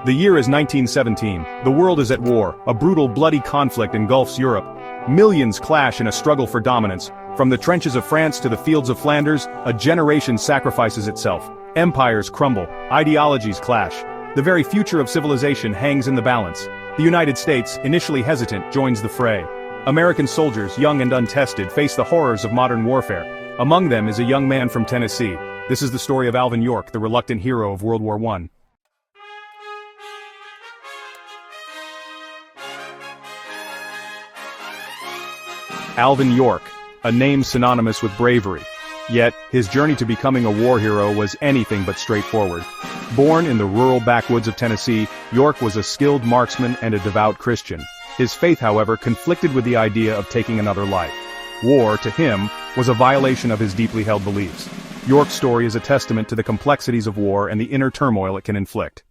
The year is 1917. The world is at war. A brutal, bloody conflict engulfs Europe. Millions clash in a struggle for dominance. From the trenches of France to the fields of Flanders, a generation sacrifices itself. Empires crumble. Ideologies clash. The very future of civilization hangs in the balance. The United States, initially hesitant, joins the fray. American soldiers, young and untested, face the horrors of modern warfare. Among them is a young man from Tennessee. This is the story of Alvin York, the reluctant hero of World War I. Alvin York, a name synonymous with bravery. Yet, his journey to becoming a war hero was anything but straightforward. Born in the rural backwoods of Tennessee, York was a skilled marksman and a devout Christian. His faith, however, conflicted with the idea of taking another life. War, to him, was a violation of his deeply held beliefs. York's story is a testament to the complexities of war and the inner turmoil it can inflict.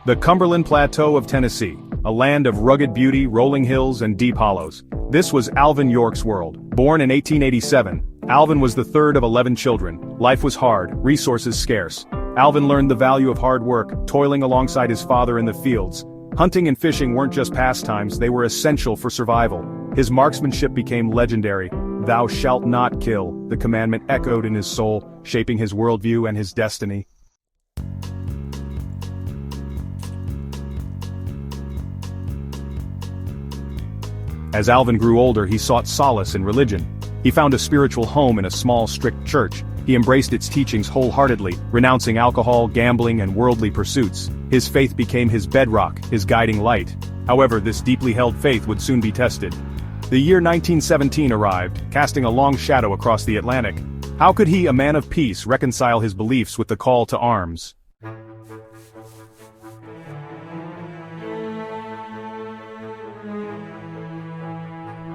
The Cumberland Plateau of Tennessee, a land of rugged beauty, rolling hills, and deep hollows. This was Alvin York's world. Born in 1887, Alvin was the third of 11 children. Life was hard, resources scarce. Alvin learned the value of hard work, toiling alongside his father in the fields. Hunting and fishing weren't just pastimes, they were essential for survival. His marksmanship became legendary. "Thou shalt not kill," the commandment echoed in his soul, shaping his worldview and his destiny. As Alvin grew older, he sought solace in religion. He found a spiritual home in a small, strict church. He embraced its teachings wholeheartedly, renouncing alcohol, gambling, and worldly pursuits. His faith became his bedrock, his guiding light. However, this deeply held faith would soon be tested. The year 1917 arrived, casting a long shadow across the Atlantic. How could he, a man of peace, reconcile his beliefs with the call to arms?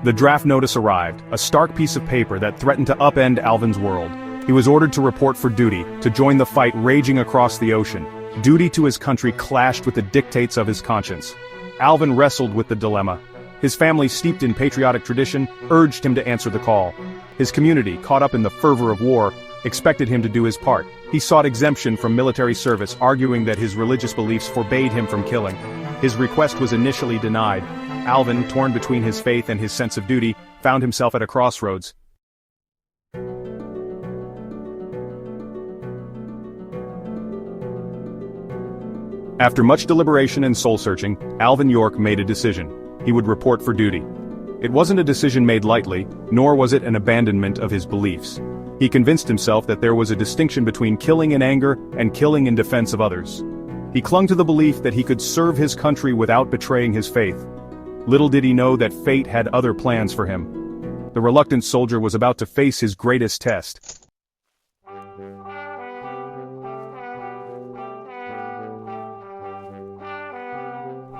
The draft notice arrived, a stark piece of paper that threatened to upend Alvin's world. He was ordered to report for duty, to join the fight raging across the ocean. Duty to his country clashed with the dictates of his conscience. Alvin wrestled with the dilemma. His family, steeped in patriotic tradition, urged him to answer the call. His community, caught up in the fervor of war, expected him to do his part. He sought exemption from military service, arguing that his religious beliefs forbade him from killing. His request was initially denied. Alvin, torn between his faith and his sense of duty, found himself at a crossroads. After much deliberation and soul-searching, Alvin York made a decision. He would report for duty. It wasn't a decision made lightly, nor was it an abandonment of his beliefs. He convinced himself that there was a distinction between killing in anger and killing in defense of others. He clung to the belief that he could serve his country without betraying his faith. Little did he know that fate had other plans for him. The reluctant soldier was about to face his greatest test.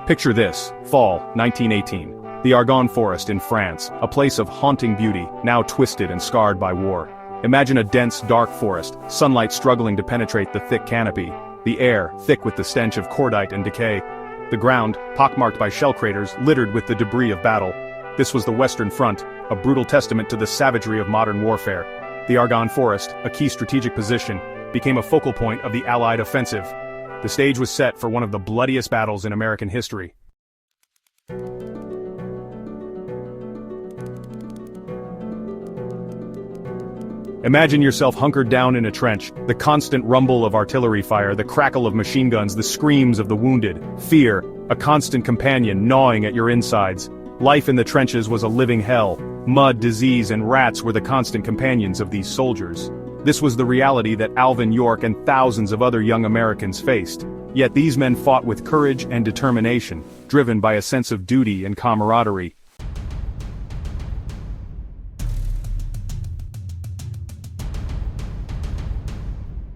Picture this, fall, 1918. The Argonne Forest in France, a place of haunting beauty, now twisted and scarred by war. Imagine a dense, dark forest, sunlight struggling to penetrate the thick canopy. The air, thick with the stench of cordite and decay. The ground, pockmarked by shell craters, littered with the debris of battle. This was the Western Front, a brutal testament to the savagery of modern warfare. The Argonne Forest, a key strategic position, became a focal point of the Allied offensive. The stage was set for one of the bloodiest battles in American history. Imagine yourself hunkered down in a trench, the constant rumble of artillery fire, the crackle of machine guns, the screams of the wounded, fear, a constant companion gnawing at your insides. Life in the trenches was a living hell. Mud, disease, and rats were the constant companions of these soldiers. This was the reality that Alvin York and thousands of other young Americans faced. Yet these men fought with courage and determination, driven by a sense of duty and camaraderie.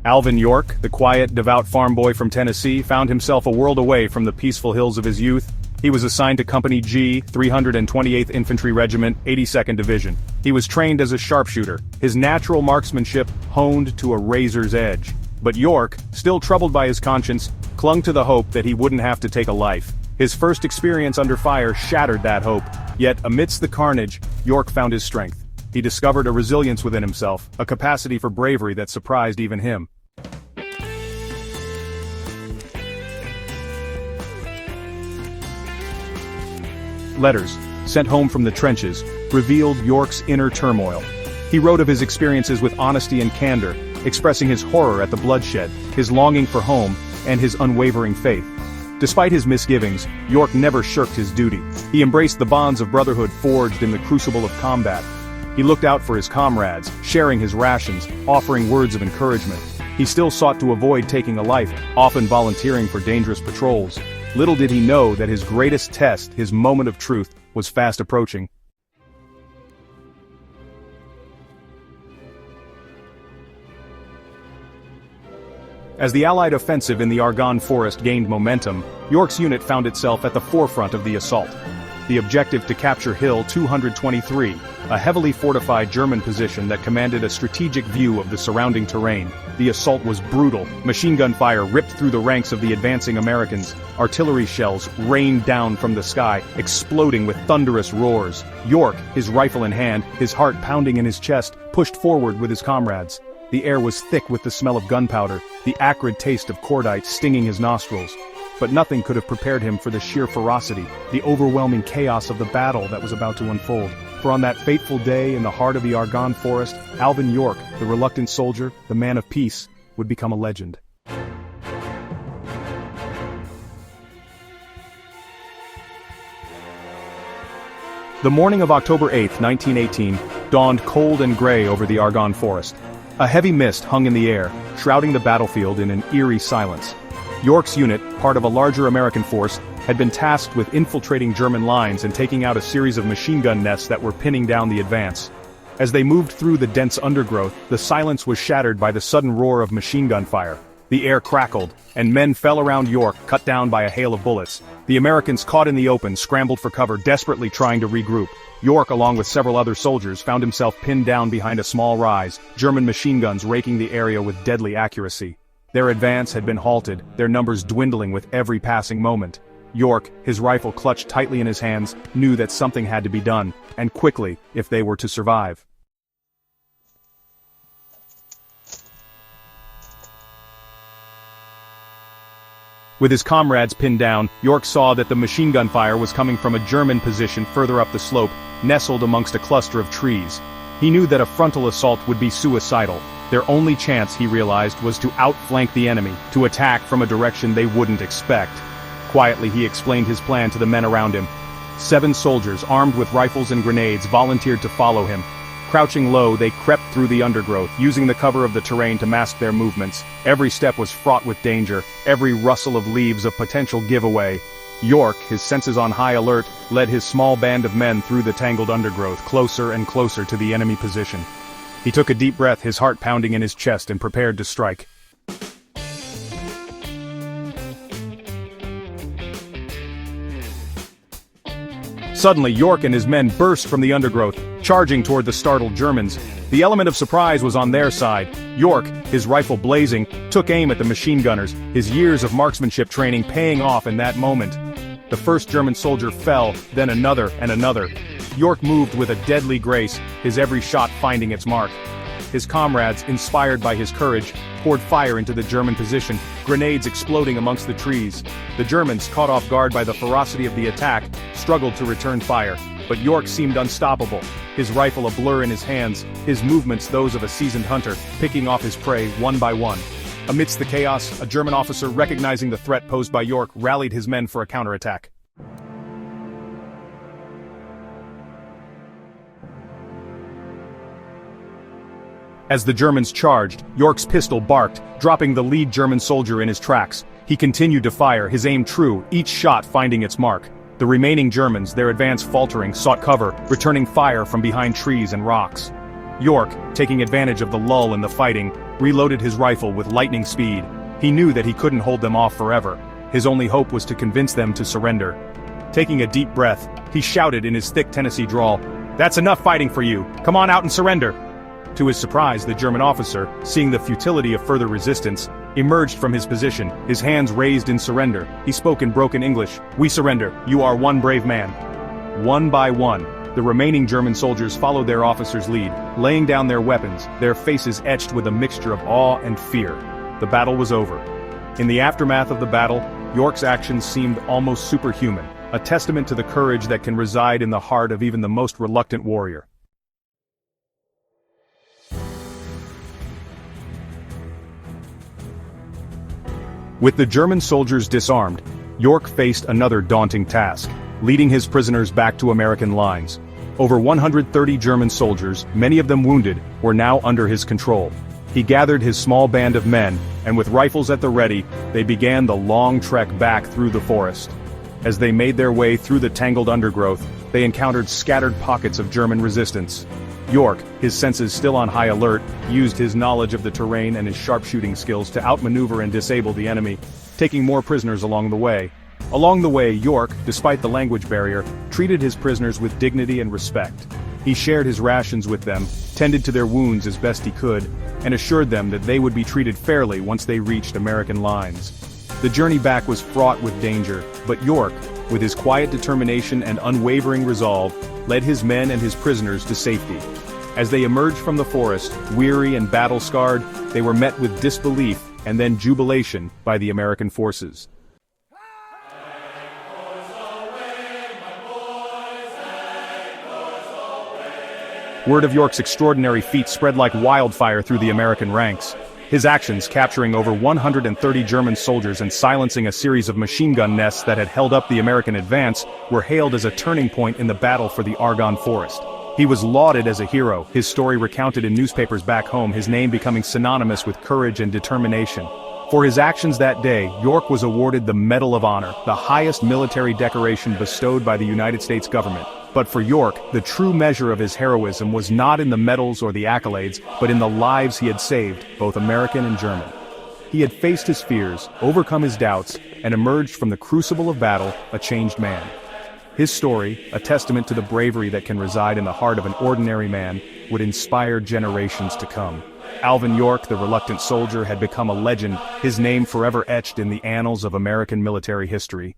Alvin York, the quiet, devout farm boy from Tennessee, found himself a world away from the peaceful hills of his youth. He was assigned to Company G, 328th Infantry Regiment, 82nd Division. He was trained as a sharpshooter, his natural marksmanship honed to a razor's edge. But York, still troubled by his conscience, clung to the hope that he wouldn't have to take a life. His first experience under fire shattered that hope, yet amidst the carnage, York found his strength. he discovered a resilience within himself, a capacity for bravery that surprised even him. Letters, sent home from the trenches, revealed York's inner turmoil. He wrote of his experiences with honesty and candor, expressing his horror at the bloodshed, his longing for home, and his unwavering faith. Despite his misgivings, York never shirked his duty. He embraced the bonds of brotherhood forged in the crucible of combat. He looked out for his comrades, sharing his rations, offering words of encouragement. He still sought to avoid taking a life, often volunteering for dangerous patrols. Little did he know that his greatest test, his moment of truth, was fast approaching. As the Allied offensive in the Argonne Forest gained momentum, York's unit found itself at the forefront of the assault. The objective to capture Hill 223, a heavily fortified German position that commanded a strategic view of the surrounding terrain. The assault was brutal. Machine gun fire ripped through the ranks of the advancing Americans. Artillery shells rained down from the sky, exploding with thunderous roars. York, his rifle in hand, his heart pounding in his chest, pushed forward with his comrades. The air was thick with the smell of gunpowder, the acrid taste of cordite stinging his nostrils. But nothing could have prepared him for the sheer ferocity, the overwhelming chaos of the battle that was about to unfold. For on that fateful day in the heart of the Argonne Forest, Alvin York, the reluctant soldier, the man of peace, would become a legend. The morning of October 8, 1918, dawned cold and gray over the Argonne Forest. A heavy mist hung in the air, shrouding the battlefield in an eerie silence. York's unit, part of a larger American force, had been tasked with infiltrating German lines and taking out a series of machine gun nests that were pinning down the advance. As they moved through the dense undergrowth, the silence was shattered by the sudden roar of machine gun fire. The air crackled, and men fell around York, cut down by a hail of bullets. The Americans, caught in the open, scrambled for cover, desperately trying to regroup. York, along with several other soldiers, found himself pinned down behind a small rise, German machine guns raking the area with deadly accuracy. Their advance had been halted, their numbers dwindling with every passing moment. York, his rifle clutched tightly in his hands, knew that something had to be done, and quickly, if they were to survive. With his comrades pinned down, York saw that the machine gun fire was coming from a German position further up the slope, nestled amongst a cluster of trees. He knew that a frontal assault would be suicidal. Their only chance, he realized, was to outflank the enemy, to attack from a direction they wouldn't expect. Quietly he explained his plan to the men around him. 7 soldiers, armed with rifles and grenades, volunteered to follow him. Crouching low, they crept through the undergrowth, using the cover of the terrain to mask their movements. Every step was fraught with danger, every rustle of leaves a potential giveaway. York, his senses on high alert, led his small band of men through the tangled undergrowth, closer and closer to the enemy position. He took a deep breath, his heart pounding in his chest, and prepared to strike. Suddenly, York and his men burst from the undergrowth, charging toward the startled Germans. The element of surprise was on their side. York, his rifle blazing, took aim at the machine gunners, his years of marksmanship training paying off in that moment. The first German soldier fell, then another and another. York moved with a deadly grace, his every shot finding its mark. His comrades, inspired by his courage, poured fire into the German position, grenades exploding amongst the trees. The Germans, caught off guard by the ferocity of the attack, struggled to return fire, but York seemed unstoppable, his rifle a blur in his hands, his movements those of a seasoned hunter, picking off his prey one by one. Amidst the chaos, a German officer, recognizing the threat posed by York, rallied his men for a counterattack. As the Germans charged, York's pistol barked, dropping the lead German soldier in his tracks. He continued to fire, his aim true, each shot finding its mark. The remaining Germans, their advance faltering, sought cover, returning fire from behind trees and rocks. York, taking advantage of the lull in the fighting, reloaded his rifle with lightning speed. He knew that he couldn't hold them off forever. His only hope was to convince them to surrender. Taking a deep breath, he shouted in his thick Tennessee drawl, "That's enough fighting for you! Come on out and surrender!" To his surprise, the German officer, seeing the futility of further resistance, emerged from his position, his hands raised in surrender. He spoke in broken English, "We surrender. You are one brave man." One by one, The remaining German soldiers followed their officer's lead, laying down their weapons, their faces etched with a mixture of awe and fear. The battle was over. In the aftermath of the battle, York's actions seemed almost superhuman, a testament to the courage that can reside in the heart of even the most reluctant warrior. With the German soldiers disarmed, York faced another daunting task, leading his prisoners back to American lines. Over 130 German soldiers, many of them wounded, were now under his control. He gathered his small band of men, and with rifles at the ready, they began the long trek back through the forest. As they made their way through the tangled undergrowth, they encountered scattered pockets of German resistance. York, his senses still on high alert, used his knowledge of the terrain and his sharpshooting skills to outmaneuver and disable the enemy, taking more prisoners along the way. Along the way, York, despite the language barrier, treated his prisoners with dignity and respect. He shared his rations with them, tended to their wounds as best he could, and assured them that they would be treated fairly once they reached American lines. The journey back was fraught with danger, but York, with his quiet determination and unwavering resolve, led his men and his prisoners to safety. As they emerged from the forest, weary and battle-scarred, they were met with disbelief and then jubilation by the American forces. Word of York's extraordinary feat spread like wildfire through the American ranks. His actions, capturing over 130 German soldiers and silencing a series of machine gun nests that had held up the American advance, were hailed as a turning point in the battle for the Argonne Forest. He was lauded as a hero, his story recounted in newspapers back home, his name becoming synonymous with courage and determination. For his actions that day, York was awarded the Medal of Honor, the highest military decoration bestowed by the United States government. But for York, the true measure of his heroism was not in the medals or the accolades, but in the lives he had saved, both American and German. He had faced his fears, overcome his doubts, and emerged from the crucible of battle a changed man. His story, a testament to the bravery that can reside in the heart of an ordinary man, would inspire generations to come. Alvin York, the reluctant soldier, had become a legend, his name forever etched in the annals of American military history.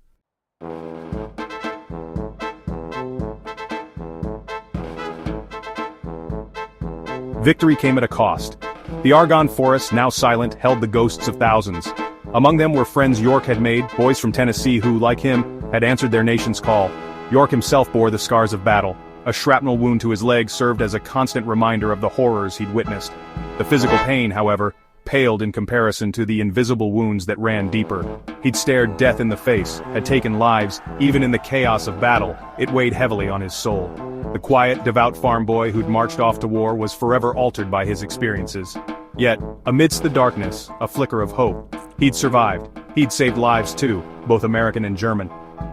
Victory came at a cost. The Argonne Forest, now silent, held the ghosts of thousands. Among them were friends York had made, boys from Tennessee who, like him, had answered their nation's call. York himself bore the scars of battle. A shrapnel wound to his leg served as a constant reminder of the horrors he'd witnessed. The physical pain, however, paled in comparison to the invisible wounds that ran deeper. He'd stared death in the face, had taken lives, even in the chaos of battle. It weighed heavily on his soul. The quiet, devout farm boy who'd marched off to war was forever altered by his experiences. Yet, amidst the darkness, a flicker of hope. He'd survived. He'd saved lives too, both American and German.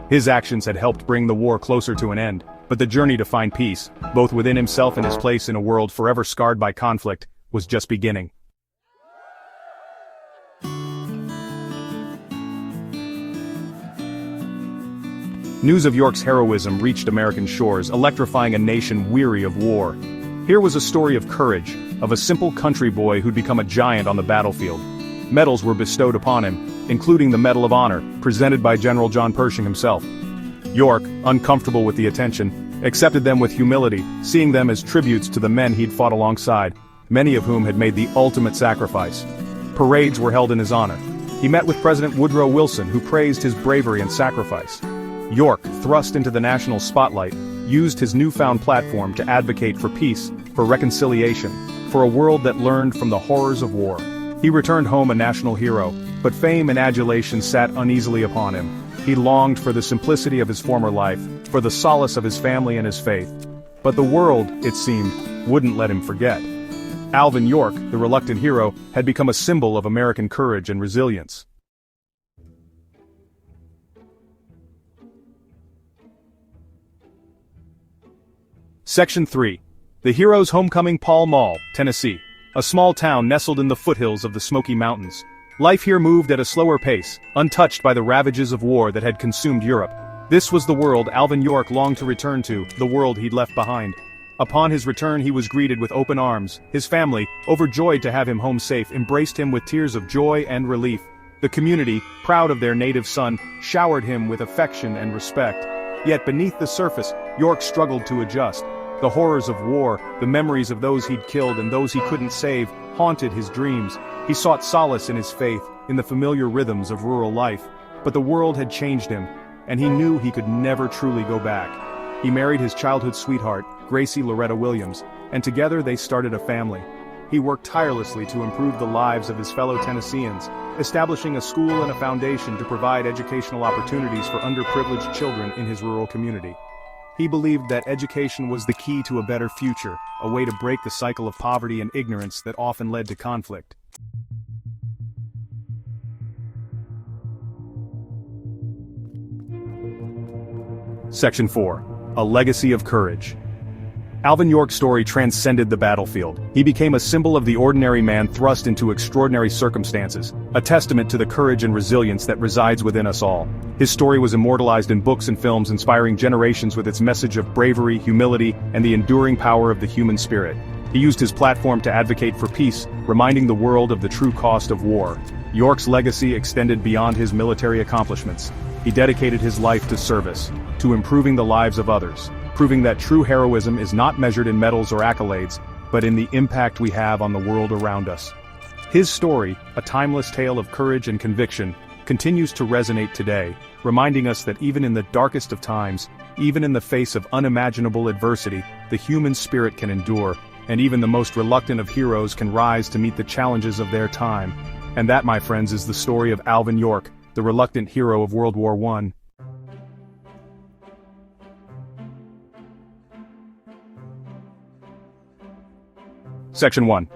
His actions had helped bring the war closer to an end, but the journey to find peace, both within himself and his place in a world forever scarred by conflict, was just beginning. News of York's heroism reached American shores, electrifying a nation weary of war. Here was a story of courage, of a simple country boy who'd become a giant on the battlefield. Medals were bestowed upon him, including the Medal of Honor, presented by General John Pershing himself. York, uncomfortable with the attention, accepted them with humility, seeing them as tributes to the men he'd fought alongside, many of whom had made the ultimate sacrifice. Parades were held in his honor. He met with President Woodrow Wilson, who praised his bravery and sacrifice. York, thrust into the national spotlight, used his newfound platform to advocate for peace, for reconciliation, for a world that learned from the horrors of war. He returned home a national hero, but fame and adulation sat uneasily upon him. He longed for the simplicity of his former life, for the solace of his family and his faith. But the world, it seemed, wouldn't let him forget. Alvin York, the reluctant hero, had become a symbol of American courage and resilience. Section 3. The Hero's Homecoming. Pall Mall, Tennessee. A small town nestled in the foothills of the Smoky Mountains. Life here moved at a slower pace, untouched by the ravages of war that had consumed Europe. This was the world Alvin York longed to return to, the world he'd left behind. Upon his return he was greeted with open arms. His family, overjoyed to have him home safe, embraced him with tears of joy and relief. The community, proud of their native son, showered him with affection and respect. Yet beneath the surface, York struggled to adjust. The horrors of war, the memories of those he'd killed and those he couldn't save, haunted his dreams. He sought solace in his faith, in the familiar rhythms of rural life. But the world had changed him, and he knew he could never truly go back. He married his childhood sweetheart, Gracie Loretta Williams, and together they started a family. He worked tirelessly to improve the lives of his fellow Tennesseans, establishing a school and a foundation to provide educational opportunities for underprivileged children in his rural community. He believed that education was the key to a better future, a way to break the cycle of poverty and ignorance that often led to conflict. Section 4. A Legacy of Courage. Alvin York's story transcended the battlefield. He became a symbol of the ordinary man thrust into extraordinary circumstances, a testament to the courage and resilience that resides within us all. His story was immortalized in books and films, inspiring generations with its message of bravery, humility, and the enduring power of the human spirit. He used his platform to advocate for peace, reminding the world of the true cost of war. York's legacy extended beyond his military accomplishments. He dedicated his life to service, to improving the lives of others, proving that true heroism is not measured in medals or accolades, but in the impact we have on the world around us. His story, a timeless tale of courage and conviction, continues to resonate today, reminding us that even in the darkest of times, even in the face of unimaginable adversity, the human spirit can endure, and even the most reluctant of heroes can rise to meet the challenges of their time. And that, my friends, is the story of Alvin York, the reluctant hero of World War I. Section 1.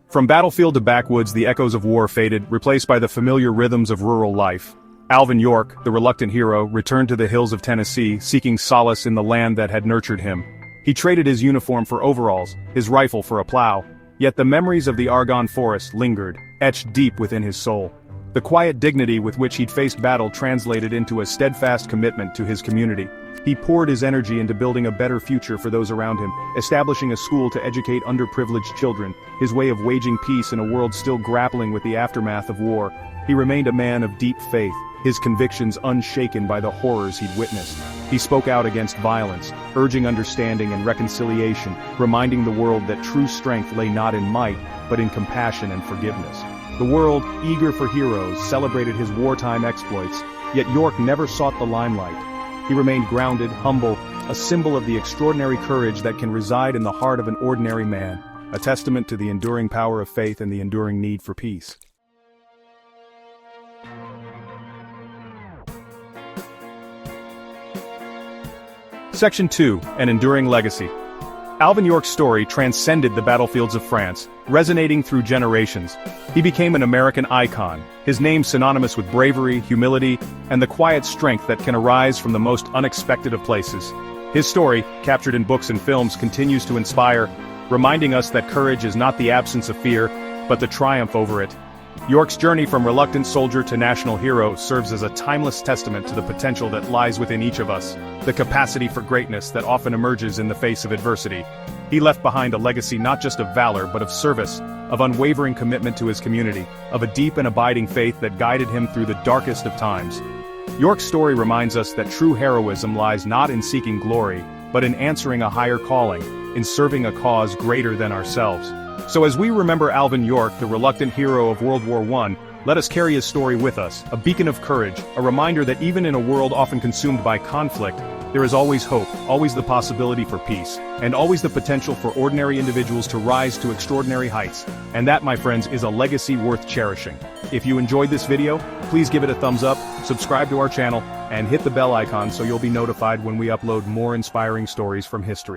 From battlefield to backwoods, the echoes of war faded, replaced by the familiar rhythms of rural life. Alvin York, the reluctant hero, returned to the hills of Tennessee, seeking solace in the land that had nurtured him. He traded his uniform for overalls, his rifle for a plow, yet the memories of the Argonne Forest lingered, etched deep within his soul. The quiet dignity with which he'd faced battle translated into a steadfast commitment to his community. He poured his energy into building a better future for those around him, establishing a school to educate underprivileged children, his way of waging peace in a world still grappling with the aftermath of war. He remained a man of deep faith, his convictions unshaken by the horrors he'd witnessed. He spoke out against violence, urging understanding and reconciliation, reminding the world that true strength lay not in might, but in compassion and forgiveness. The world, eager for heroes, celebrated his wartime exploits, yet York never sought the limelight. He remained grounded, humble, a symbol of the extraordinary courage that can reside in the heart of an ordinary man, a testament to the enduring power of faith and the enduring need for peace. Section 2. An Enduring Legacy. Alvin York's story transcended the battlefields of France, resonating through generations. He became an American icon, his name synonymous with bravery, humility, and the quiet strength that can arise from the most unexpected of places. His story, captured in books and films, continues to inspire, reminding us that courage is not the absence of fear, but the triumph over it. York's journey from reluctant soldier to national hero serves as a timeless testament to the potential that lies within each of us, the capacity for greatness that often emerges in the face of adversity. He left behind a legacy not just of valor but of service, of unwavering commitment to his community, of a deep and abiding faith that guided him through the darkest of times. York's story reminds us that true heroism lies not in seeking glory, but in answering a higher calling, in serving a cause greater than ourselves. So as we remember Alvin York, the reluctant hero of World War I, let us carry his story with us, a beacon of courage, a reminder that even in a world often consumed by conflict, there is always hope, always the possibility for peace, and always the potential for ordinary individuals to rise to extraordinary heights. And that, my friends, is a legacy worth cherishing. If you enjoyed this video, please give it a thumbs up, subscribe to our channel, and hit the bell icon so you'll be notified when we upload more inspiring stories from history.